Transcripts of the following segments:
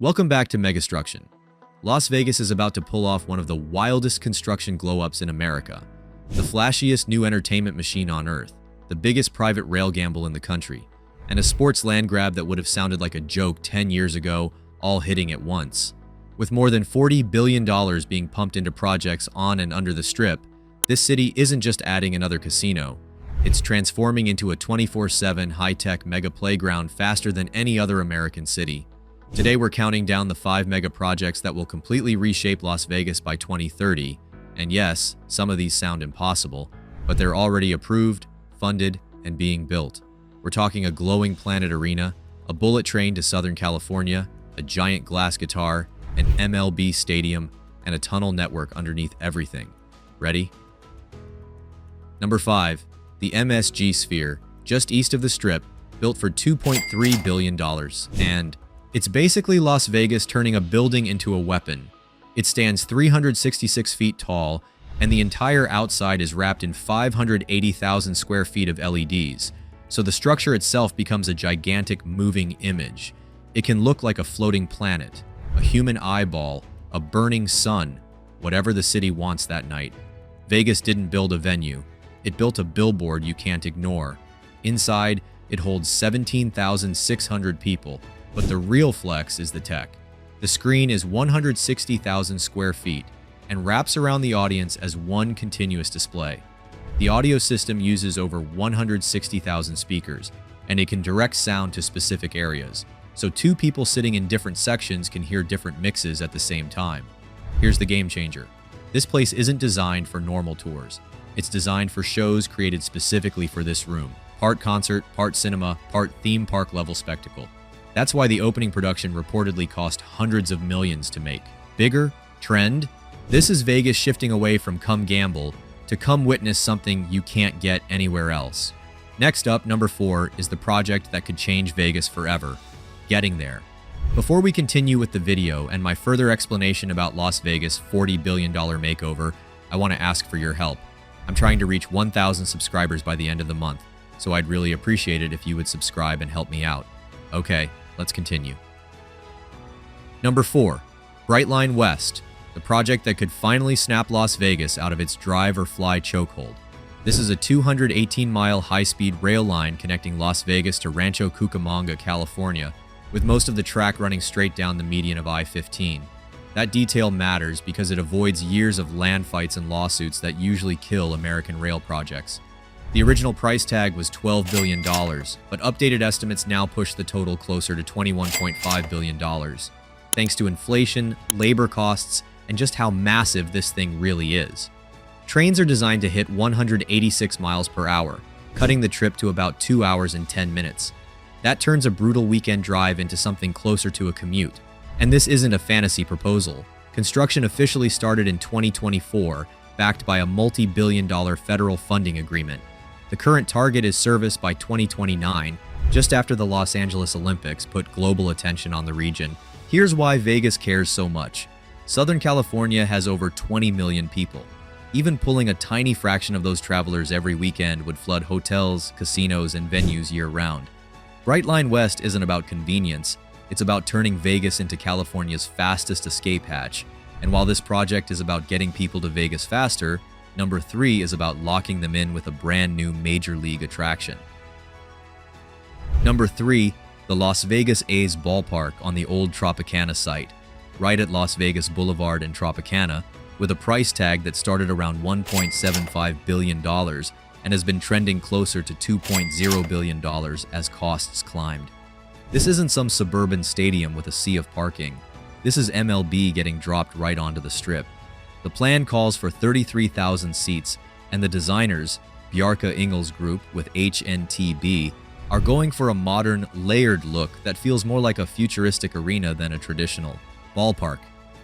Welcome back to Megastruction. Las Vegas is about to pull off one of the wildest construction glow-ups in America. The flashiest new entertainment machine on Earth, the biggest private rail gamble in the country, and a sports land grab that would have sounded like a joke 10 years ago, all hitting at once. With more than $40 billion being pumped into projects on and under the Strip, this city isn't just adding another casino. It's transforming into a 24/7 high-tech mega playground faster than any other American city. Today we're counting down the 5 mega projects that will completely reshape Las Vegas by 2030. And yes, some of these sound impossible, but they're already approved, funded, and being built. We're talking a glowing Planet Arena, a bullet train to Southern California, a giant glass guitar, an MLB stadium, and a tunnel network underneath everything. Ready? Number 5. The MSG Sphere, just east of the Strip, built for $2.3 billion. And it's basically Las Vegas turning a building into a weapon. It stands 366 feet tall, and the entire outside is wrapped in 580,000 square feet of LEDs, so the structure itself becomes a gigantic moving image. It can look like a floating planet, a human eyeball, a burning sun, whatever the city wants that night. Vegas didn't build a venue. It built a billboard you can't ignore. Inside, it holds 17,600 people, but the real flex is the tech. The screen is 160,000 square feet and wraps around the audience as one continuous display. The audio system uses over 160,000 speakers, and it can direct sound to specific areas, so two people sitting in different sections can hear different mixes at the same time. Here's the game changer. This place isn't designed for normal tours. It's designed for shows created specifically for this room. Part concert, part cinema, part theme park level spectacle. That's why the opening production reportedly cost hundreds of millions to make. Bigger? Trend? This is Vegas shifting away from come gamble to come witness something you can't get anywhere else. Next up, number 4, is the project that could change Vegas forever. Getting there. Before we continue with the video and my further explanation about Las Vegas' $40 billion makeover, I want to ask for your help. I'm trying to reach 1,000 subscribers by the end of the month, so I'd really appreciate it if you would subscribe and help me out. Okay, let's continue. Number 4, Brightline West, the project that could finally snap Las Vegas out of its drive or fly chokehold. This is a 218-mile high-speed rail line connecting Las Vegas to Rancho Cucamonga, California, with most of the track running straight down the median of I-15. That detail matters because it avoids years of land fights and lawsuits that usually kill American rail projects. The original price tag was $12 billion, but updated estimates now push the total closer to $21.5 billion, thanks to inflation, labor costs, and just how massive this thing really is. Trains are designed to hit 186 miles per hour, cutting the trip to about 2 hours and 10 minutes. That turns a brutal weekend drive into something closer to a commute. And this isn't a fantasy proposal. Construction officially started in 2024, backed by a multi-billion-dollar federal funding agreement. The current target is service by 2029, just after the Los Angeles Olympics put global attention on the region. Here's why Vegas cares so much. Southern California has over 20 million people. Even pulling a tiny fraction of those travelers every weekend would flood hotels, casinos, and venues year-round. Brightline West isn't about convenience. It's about turning Vegas into California's fastest escape hatch. And while this project is about getting people to Vegas faster, number 3 is about locking them in with a brand new major league attraction. Number 3, the Las Vegas A's ballpark on the old Tropicana site, right at Las Vegas Boulevard and Tropicana, with a price tag that started around $1.75 billion and has been trending closer to $2.0 billion as costs climbed. This isn't some suburban stadium with a sea of parking. This is MLB getting dropped right onto the Strip. The plan calls for 33,000 seats, and the designers, Bjarke Ingels Group with HNTB, are going for a modern, layered look that feels more like a futuristic arena than a traditional ballpark.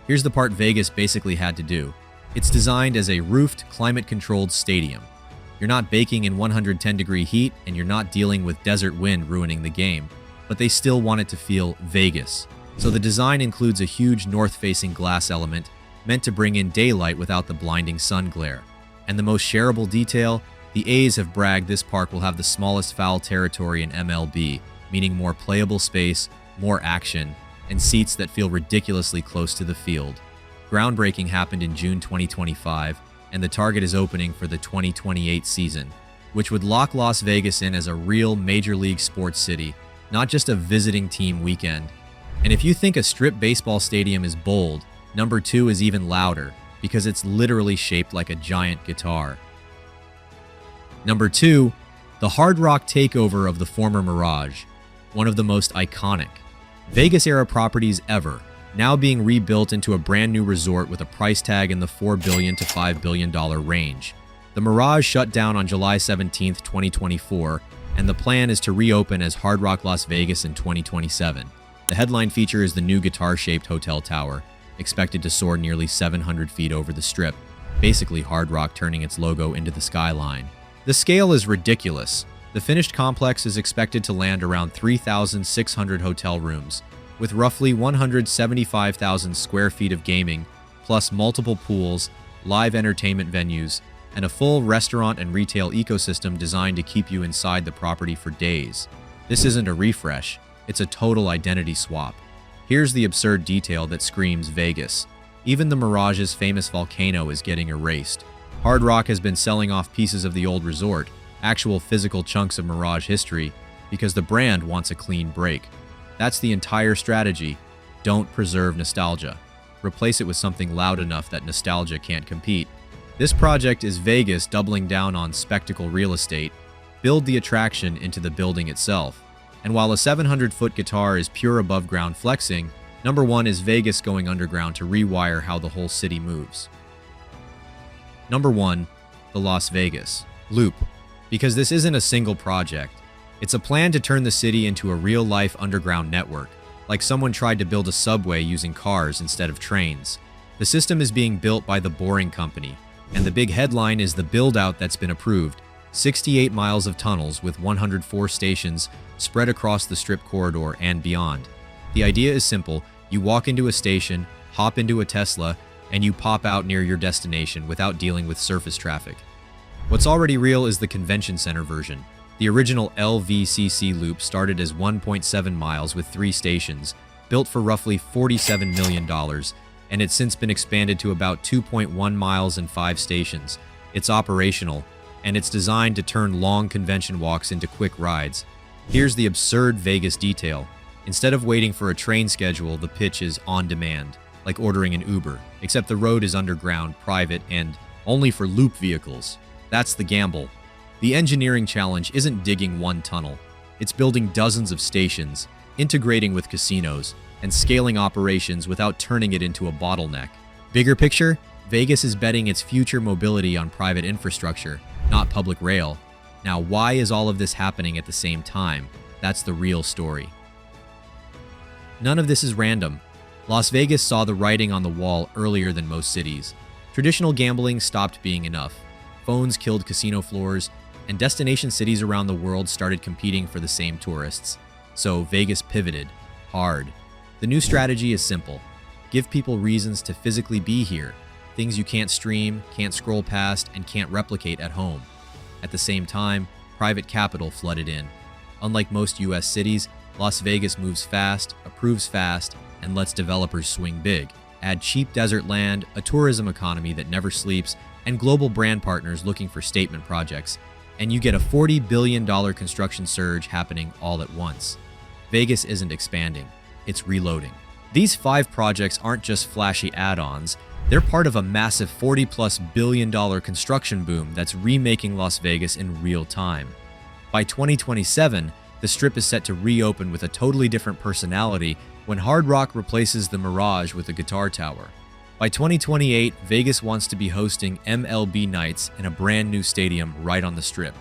Here's the part Vegas basically had to do. It's designed as a roofed, climate-controlled stadium. You're not baking in 110-degree heat, and you're not dealing with desert wind ruining the game, but they still want it to feel Vegas. So the design includes a huge north-facing glass element meant to bring in daylight without the blinding sun glare. And the most shareable detail, the A's have bragged this park will have the smallest foul territory in MLB, meaning more playable space, more action, and seats that feel ridiculously close to the field. Groundbreaking happened in June 2025, and the target is opening for the 2028 season, which would lock Las Vegas in as a real Major League sports city, not just a visiting team weekend. And if you think a strip baseball stadium is bold, number 2 is even louder, because it's literally shaped like a giant guitar. Number 2, the Hard Rock takeover of the former Mirage, one of the most iconic Vegas-era properties ever, now being rebuilt into a brand new resort with a price tag in the $4 billion to $5 billion range. The Mirage shut down on July 17, 2024, and the plan is to reopen as Hard Rock Las Vegas in 2027. The headline feature is the new guitar-shaped hotel tower, expected to soar nearly 700 feet over the Strip, basically Hard Rock turning its logo into the skyline. The scale is ridiculous. The finished complex is expected to land around 3,600 hotel rooms, with roughly 175,000 square feet of gaming, plus multiple pools, live entertainment venues, and a full restaurant and retail ecosystem designed to keep you inside the property for days. This isn't a refresh, it's a total identity swap. Here's the absurd detail that screams Vegas. Even the Mirage's famous volcano is getting erased. Hard Rock has been selling off pieces of the old resort, actual physical chunks of Mirage history, because the brand wants a clean break. That's the entire strategy. Don't preserve nostalgia. Replace it with something loud enough that nostalgia can't compete. This project is Vegas doubling down on spectacle real estate, build the attraction into the building itself. And while a 700-foot guitar is pure above-ground flexing, number 1 is Vegas going underground to rewire how the whole city moves. Number 1, the Las Vegas Loop. Because this isn't a single project. It's a plan to turn the city into a real-life underground network, like someone tried to build a subway using cars instead of trains. The system is being built by the Boring Company, and the big headline is the build-out that's been approved: 68 miles of tunnels with 104 stations spread across the Strip corridor and beyond. The idea is simple: you walk into a station, hop into a Tesla, and you pop out near your destination without dealing with surface traffic. What's already real is the convention center version. The original LVCC loop started as 1.7 miles with 3 stations, built for roughly $47 million, and it's since been expanded to about 2.1 miles and 5 stations. It's operational, and it's designed to turn long convention walks into quick rides. Here's the absurd Vegas detail. Instead of waiting for a train schedule, the pitch is on demand, like ordering an Uber, except the road is underground, private, and only for loop vehicles. That's the gamble. The engineering challenge isn't digging one tunnel. It's building dozens of stations, integrating with casinos, and scaling operations without turning it into a bottleneck. Bigger picture, Vegas is betting its future mobility on private infrastructure, not public rail. Now, why is all of this happening at the same time? That's the real story. None of this is random. Las Vegas saw the writing on the wall earlier than most cities. Traditional gambling stopped being enough. Phones killed casino floors, and destination cities around the world started competing for the same tourists. So Vegas pivoted hard. The new strategy is simple: give people reasons to physically be here, things you can't stream, can't scroll past, and can't replicate at home. At the same time, private capital flooded in. Unlike most US cities, Las Vegas moves fast, approves fast, and lets developers swing big. Add cheap desert land, a tourism economy that never sleeps, and global brand partners looking for statement projects, and you get a $40 billion construction surge happening all at once. Vegas isn't expanding, it's reloading. These 5 projects aren't just flashy add-ons, they're part of a massive $40+ billion construction boom that's remaking Las Vegas in real time. By 2027, the Strip is set to reopen with a totally different personality when Hard Rock replaces the Mirage with a guitar tower. By 2028, Vegas wants to be hosting MLB nights in a brand new stadium right on the Strip.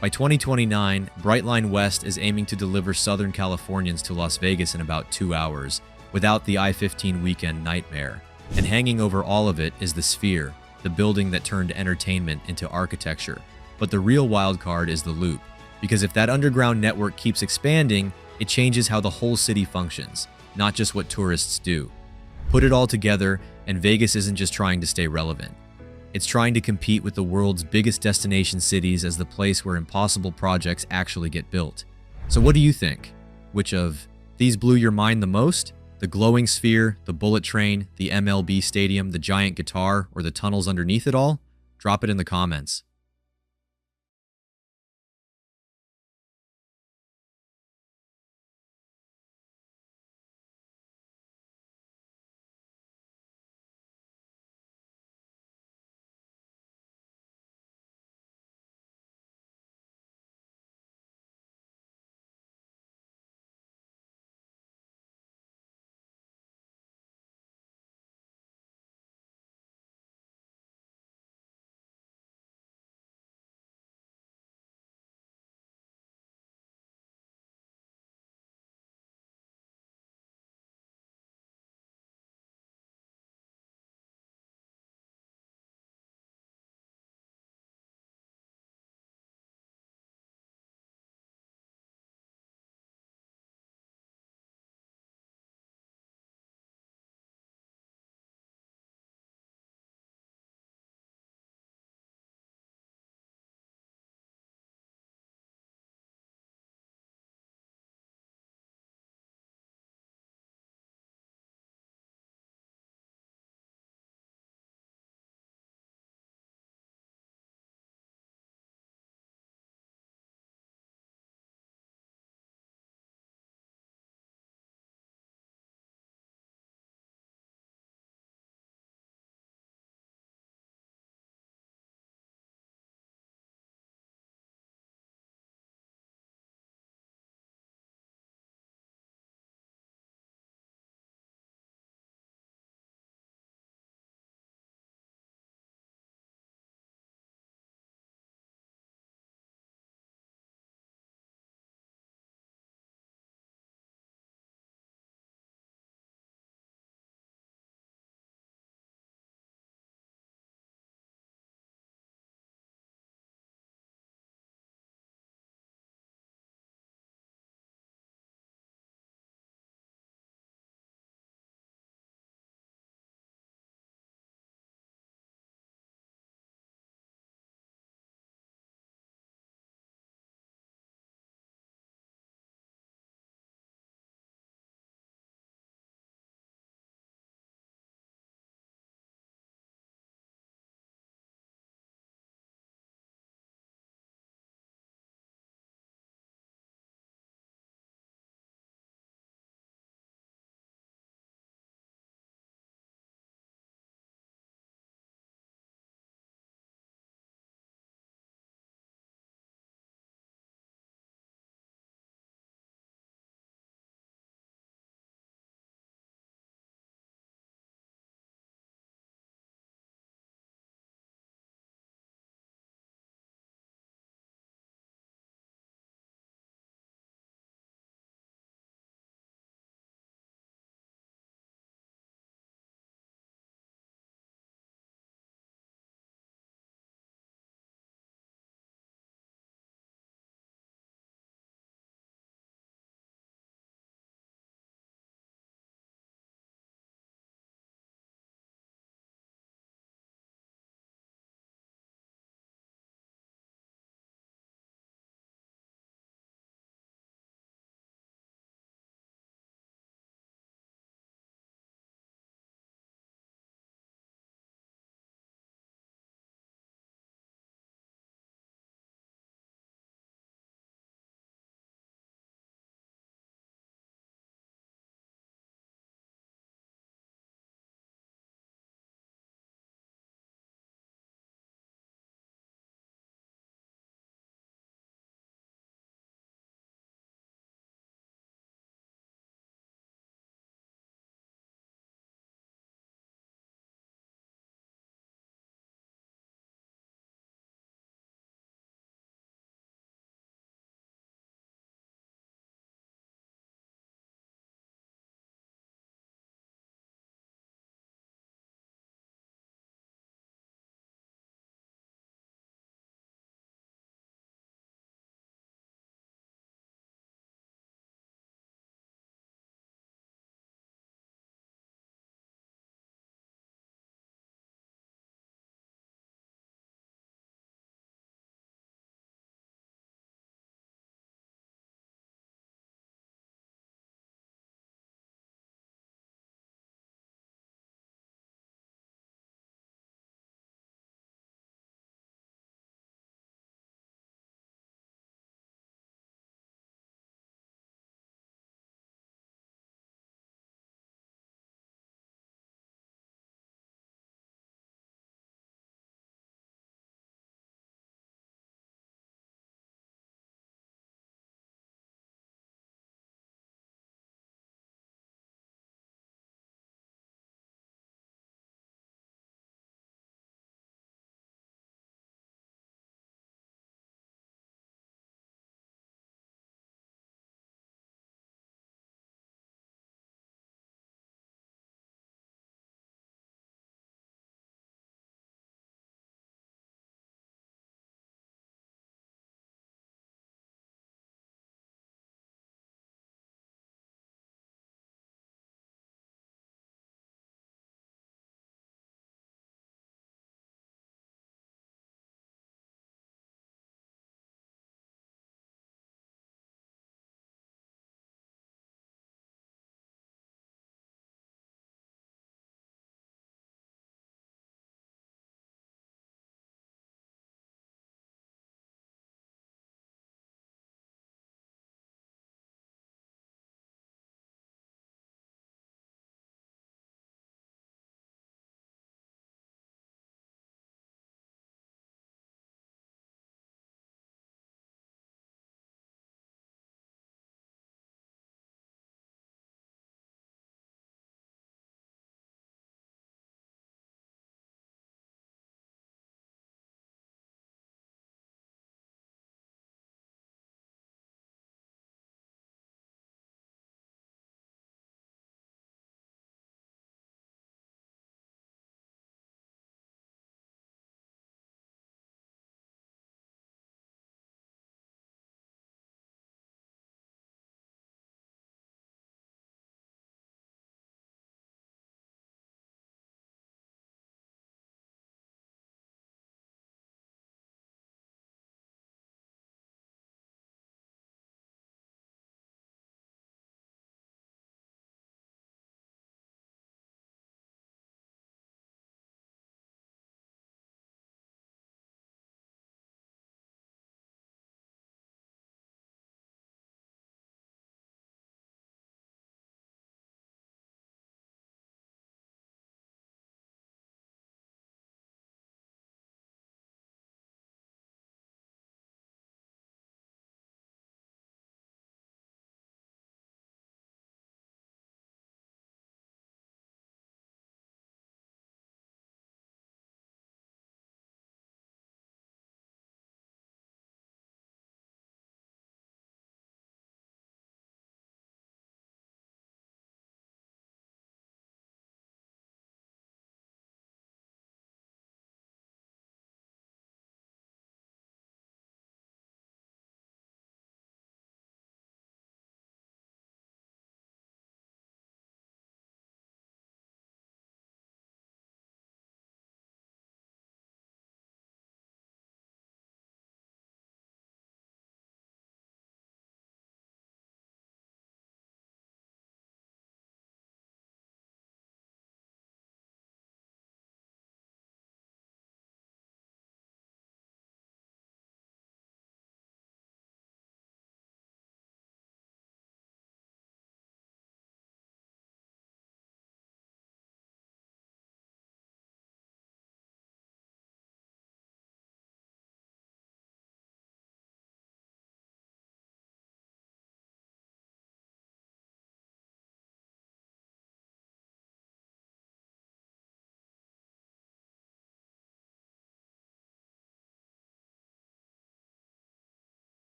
By 2029, Brightline West is aiming to deliver Southern Californians to Las Vegas in about 2 hours, without the I-15 weekend nightmare. And hanging over all of it is the Sphere, the building that turned entertainment into architecture. But the real wild card is the Loop, because if that underground network keeps expanding, it changes how the whole city functions, not just what tourists do. Put it all together, and Vegas isn't just trying to stay relevant. It's trying to compete with the world's biggest destination cities as the place where impossible projects actually get built. So what do you think? Which of these blew your mind the most? The glowing sphere, the bullet train, the MLB stadium, the giant guitar, or the tunnels underneath it all? Drop it in the comments.